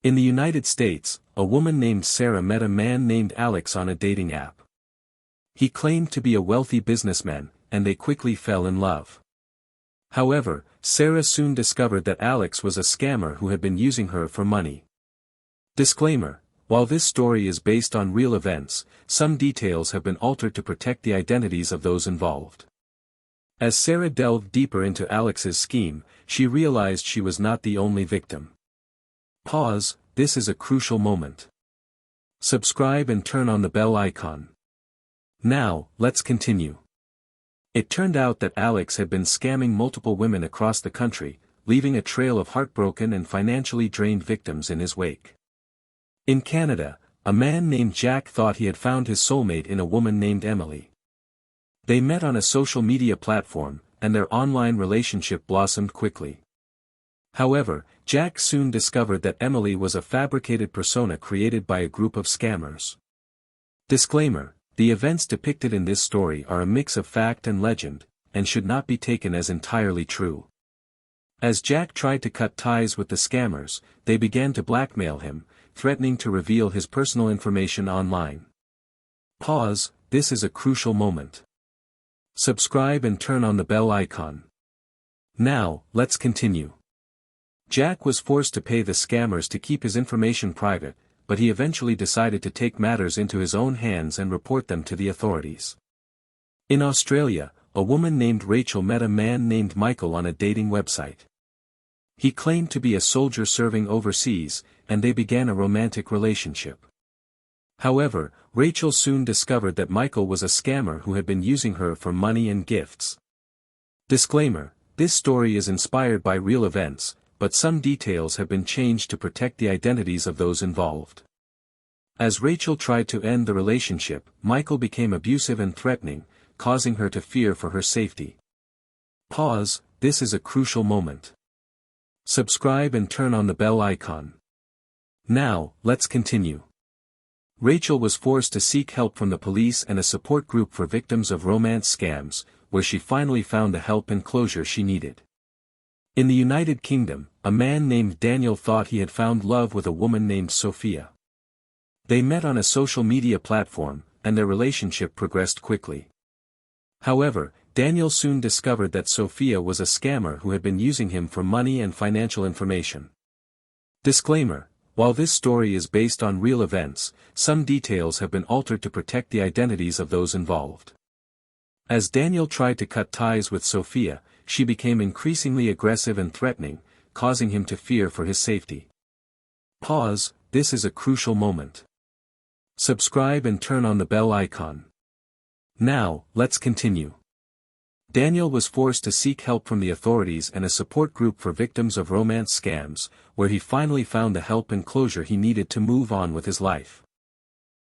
In the United States, a woman named Sarah met a man named Alex on a dating app. He claimed to be a wealthy businessman, and they quickly fell in love. However, Sarah soon discovered that Alex was a scammer who had been using her for money. Disclaimer: while this story is based on real events, some details have been altered to protect the identities of those involved. As Sarah delved deeper into Alex's scheme, she realized she was not the only victim. Pause, this is a crucial moment. Subscribe and turn on the bell icon. Now, let's continue. It turned out that Alex had been scamming multiple women across the country, leaving a trail of heartbroken and financially drained victims in his wake. In Canada, a man named Jack thought he had found his soulmate in a woman named Emily. They met on a social media platform, and their online relationship blossomed quickly. However, Jack soon discovered that Emily was a fabricated persona created by a group of scammers. Disclaimer: the events depicted in this story are a mix of fact and legend, and should not be taken as entirely true. As Jack tried to cut ties with the scammers, they began to blackmail him, threatening to reveal his personal information online. Pause, this is a crucial moment. Subscribe and turn on the bell icon. Now, let's continue. Jack was forced to pay the scammers to keep his information private, but he eventually decided to take matters into his own hands and report them to the authorities. In Australia, a woman named Rachel met a man named Michael on a dating website. He claimed to be a soldier serving overseas, and they began a romantic relationship. However, Rachel soon discovered that Michael was a scammer who had been using her for money and gifts. Disclaimer: this story is inspired by real events, but some details have been changed to protect the identities of those involved. As Rachel tried to end the relationship, Michael became abusive and threatening, causing her to fear for her safety. Pause, this is a crucial moment. Subscribe and turn on the bell icon. Now, let's continue. Rachel was forced to seek help from the police and a support group for victims of romance scams, where she finally found the help and closure she needed. In the United Kingdom, a man named Daniel thought he had found love with a woman named Sophia. They met on a social media platform, and their relationship progressed quickly. However, Daniel soon discovered that Sophia was a scammer who had been using him for money and financial information. Disclaimer: while this story is based on real events, some details have been altered to protect the identities of those involved. As Daniel tried to cut ties with Sophia, she became increasingly aggressive and threatening, causing him to fear for his safety. Pause, this is a crucial moment. Subscribe and turn on the bell icon. Now, let's continue. Daniel was forced to seek help from the authorities and a support group for victims of romance scams, where he finally found the help and closure he needed to move on with his life.